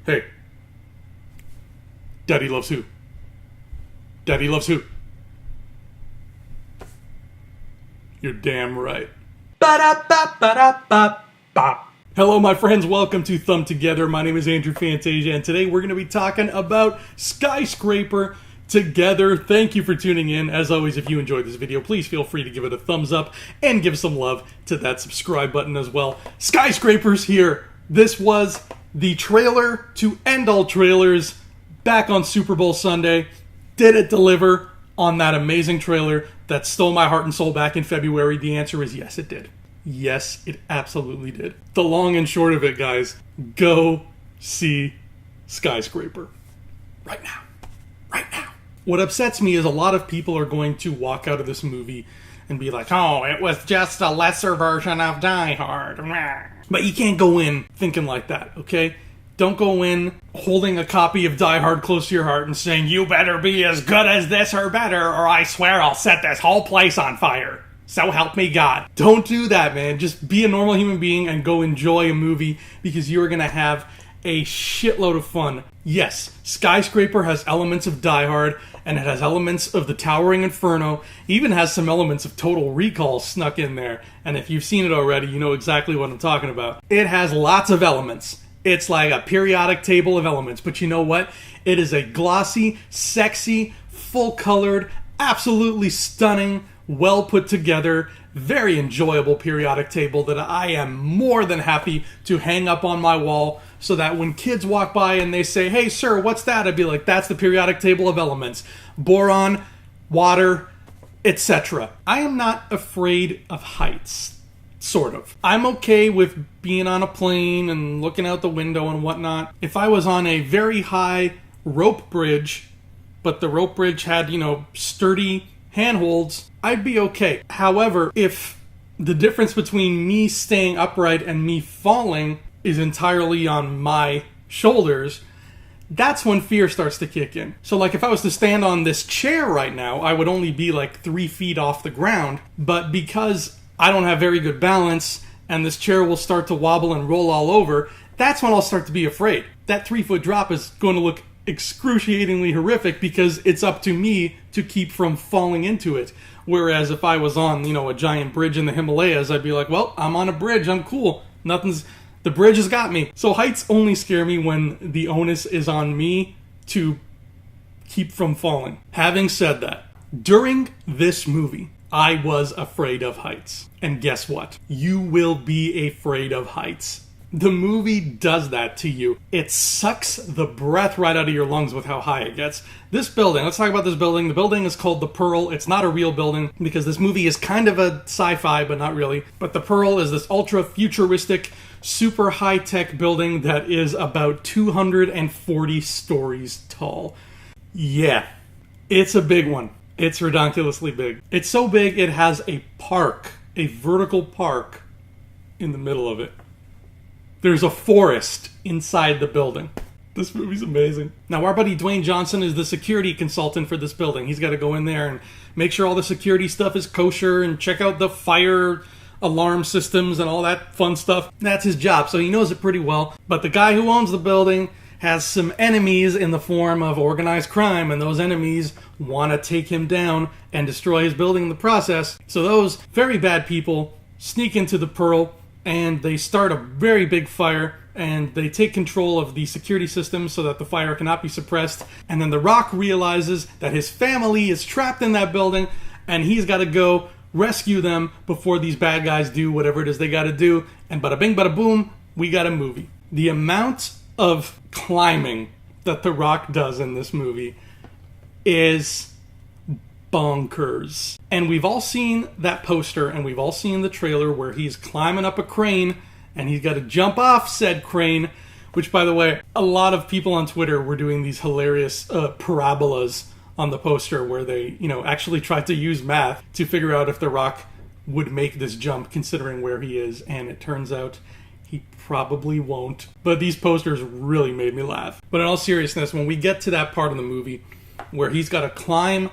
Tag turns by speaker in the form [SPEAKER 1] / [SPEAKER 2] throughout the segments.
[SPEAKER 1] Hey. Daddy loves who? Daddy loves who? You're damn right. Ba-da-ba-ba-da-ba-ba. Hello, my friends. Welcome to Thumb Together. My name is Andrew Fantasia, and today we're going to be talking about Skyscraper together. Thank you for tuning in. As always, if you enjoyed this video, please feel free to give it a thumbs up and give some love to that subscribe button as well. Skyscraper's here. This was the trailer to end all trailers back on Super Bowl Sunday. Did it deliver on that amazing trailer that stole my heart and soul back in February? The answer is yes, it did. Yes, it absolutely did. The long and short of it, guys, go see Skyscraper. Right now. Right now. What upsets me is a lot of people are going to walk out of this movie and be like, oh, it was just a lesser version of Die Hard. But you can't go in thinking like that, okay? Don't go in holding a copy of Die Hard close to your heart and saying, you better be as good as this or better, or I swear I'll set this whole place on fire. So help me God. Don't do that, man. Just be a normal human being and go enjoy a movie because you're going to have a shitload of fun. Yes, Skyscraper has elements of Die Hard, and it has elements of the Towering Inferno. It even has some elements of Total Recall snuck in there. And if you've seen it already, you know exactly what I'm talking about. It has lots of elements. It's like a periodic table of elements. But you know what? It is a glossy, sexy, full-colored, absolutely stunning, well put together, very enjoyable periodic table that I am more than happy to hang up on my wall so that when kids walk by and they say, hey sir, what's that? I'd be like, that's the periodic table of elements. Boron, water, etc. I am not afraid of heights. Sort of. I'm okay with being on a plane and looking out the window and whatnot. If I was on a very high rope bridge, but the rope bridge had, sturdy handholds, I'd be okay. However, if the difference between me staying upright and me falling is entirely on my shoulders, that's when fear starts to kick in. So like if I was to stand on this chair right now, I would only be like 3 feet off the ground, but because I don't have very good balance and this chair will start to wobble and roll all over, that's when I'll start to be afraid. That 3-foot drop is going to look excruciatingly horrific because it's up to me to keep from falling into it. Whereas if I was on, a giant bridge in the Himalayas, I'd be like, well, I'm on a bridge, I'm cool. The bridge has got me. So heights only scare me when the onus is on me to keep from falling. Having said that, during this movie, I was afraid of heights. And guess what? You will be afraid of heights. The movie does that to you. It sucks the breath right out of your lungs with how high it gets. This building, let's talk about this building. The building is called the Pearl. It's not a real building because this movie is kind of a sci-fi, but not really. But the Pearl is this ultra-futuristic, super high-tech building that is about 240 stories tall. Yeah, it's a big one. It's ridiculously big. It's so big it has a park, a vertical park in the middle of it. There's a forest inside the building. This movie's amazing. Now, our buddy Dwayne Johnson is the security consultant for this building. He's got to go in there and make sure all the security stuff is kosher and check out the fire alarm systems and all that fun stuff. That's his job, so he knows it pretty well. But the guy who owns the building has some enemies in the form of organized crime, and those enemies want to take him down and destroy his building in the process. So those very bad people sneak into the Pearl, and they start a very big fire, and they take control of the security system so that the fire cannot be suppressed. And then The Rock realizes that his family is trapped in that building, and he's got to go rescue them before these bad guys do whatever it is they got to do. And bada bing, bada boom, we got a movie. The amount of climbing that The Rock does in this movie is bonkers. And we've all seen that poster and we've all seen the trailer where he's climbing up a crane and he's got to jump off said crane, which, by the way, a lot of people on Twitter were doing these hilarious parabolas on the poster where they, actually tried to use math to figure out if The Rock would make this jump considering where he is, and it turns out he probably won't. But these posters really made me laugh. But in all seriousness, when we get to that part of the movie where he's got to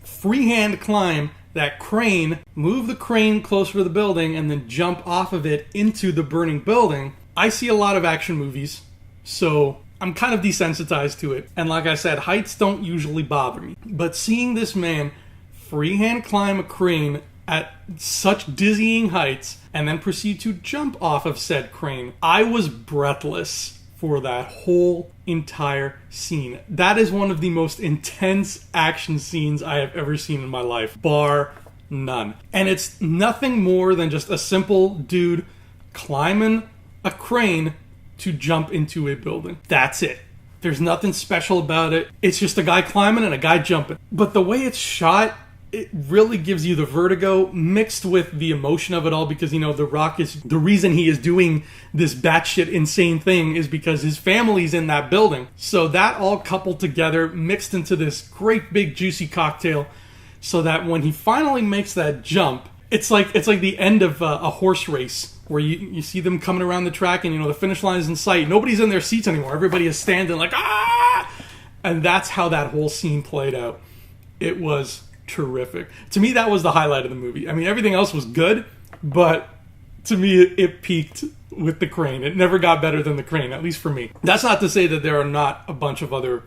[SPEAKER 1] freehand climb that crane, move the crane closer to the building, and then jump off of it into the burning building, I see a lot of action movies So I'm kind of desensitized to it. And like I said, heights don't usually bother me. But seeing this man freehand climb a crane at such dizzying heights and then proceed to jump off of said crane, I was breathless for that whole entire scene. That is one of the most intense action scenes I have ever seen in my life, bar none. And it's nothing more than just a simple dude climbing a crane to jump into a building. That's it. There's nothing special about it. It's just a guy climbing and a guy jumping. But the way it's shot, it really gives you the vertigo mixed with the emotion of it all, because, The Rock is the reason he is doing this batshit insane thing is because his family's in that building. So that all coupled together, mixed into this great big juicy cocktail, so that when he finally makes that jump, it's like the end of a horse race where you see them coming around the track and, the finish line is in sight. Nobody's in their seats anymore. Everybody is standing like, ah! And that's how that whole scene played out. It was terrific. To me, that was the highlight of the movie. I mean, everything else was good, but to me, it peaked with the crane. It never got better than the crane, at least for me. That's not to say that there are not a bunch of other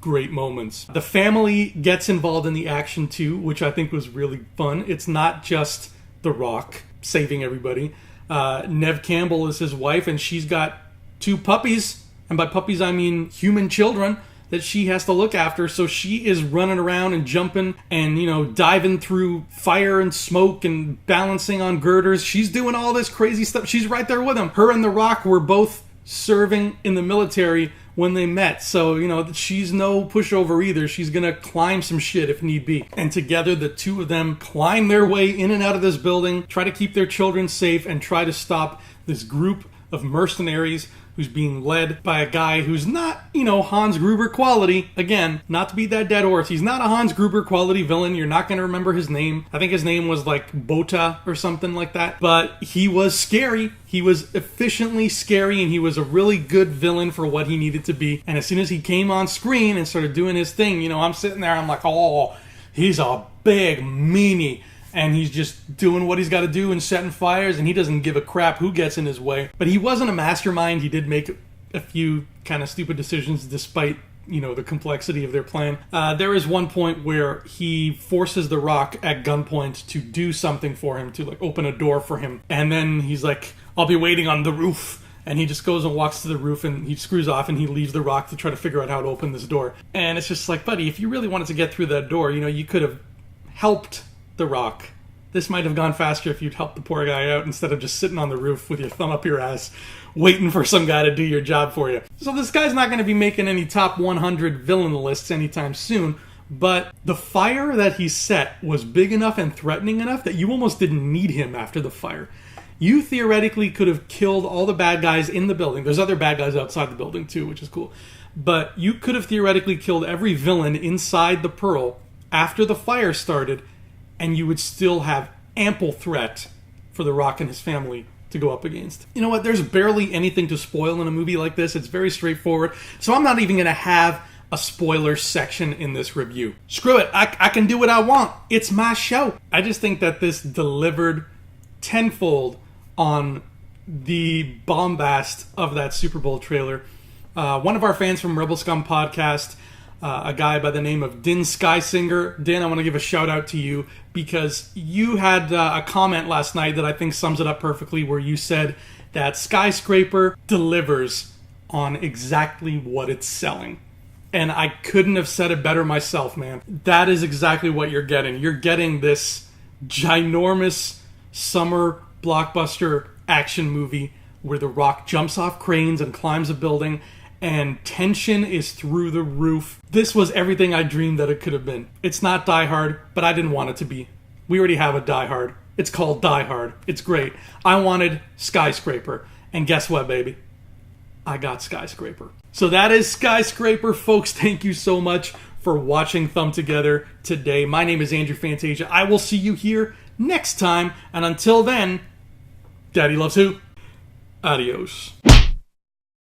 [SPEAKER 1] great moments. The family gets involved in the action too, which I think was really fun. It's not just The Rock saving everybody. Neve Campbell is his wife, and she's got 2 puppies, and by puppies I mean human children, that she has to look after. So she is running around and jumping and, diving through fire and smoke and balancing on girders. She's doing all this crazy stuff. She's right there with him. Her and The Rock were both serving in the military when they met. So, she's no pushover either. She's going to climb some shit if need be. And together, the two of them climb their way in and out of this building, try to keep their children safe, and try to stop this group of mercenaries who's being led by a guy who's not, Hans Gruber quality. Again, not to beat that dead horse. He's not a Hans Gruber quality villain. You're not going to remember his name. I think his name was like Bota or something like that. But he was scary. He was efficiently scary, and he was a really good villain for what he needed to be. And as soon as he came on screen and started doing his thing, I'm sitting there, I'm like, oh, he's a big meanie. And he's just doing what he's got to do and setting fires, and he doesn't give a crap who gets in his way. But he wasn't a mastermind. He did make a few kind of stupid decisions despite, the complexity of their plan. There is one point where he forces The Rock at gunpoint to do something for him, to open a door for him. And then he's like, I'll be waiting on the roof. And he just goes and walks to the roof, and he screws off, and he leaves The Rock to try to figure out how to open this door. And it's just like, buddy, if you really wanted to get through that door, you could have helped The Rock. This might have gone faster if you'd helped the poor guy out instead of just sitting on the roof with your thumb up your ass waiting for some guy to do your job for you. So this guy's not going to be making any top 100 villain lists anytime soon, but the fire that he set was big enough and threatening enough that you almost didn't need him after the fire. You theoretically could have killed all the bad guys in the building. There's other bad guys outside the building too, which is cool. But you could have theoretically killed every villain inside the Pearl after the fire started, and you would still have ample threat for The Rock and his family to go up against. You know what? There's barely anything to spoil in a movie like this. It's very straightforward. So I'm not even going to have a spoiler section in this review. Screw it. I can do what I want. It's my show. I just think that this delivered tenfold on the bombast of that Super Bowl trailer. One of our fans from Rebel Scum Podcast, a guy by the name of Din Skysinger. Din, I want to give a shout out to you because you had a comment last night that I think sums it up perfectly, where you said that Skyscraper delivers on exactly what it's selling. And I couldn't have said it better myself, man. That is exactly what you're getting. You're getting this ginormous summer blockbuster action movie where The Rock jumps off cranes and climbs a building, and tension is through the roof. This was everything I dreamed that it could have been. It's not Die Hard, but I didn't want it to be. We already have a Die Hard. It's called Die Hard. It's great. I wanted Skyscraper. And guess what, baby? I got Skyscraper. So that is Skyscraper, folks. Thank you so much for watching Thumb Together today. My name is Andrew Fantasia. I will see you here next time. And until then, Daddy loves who? Adios.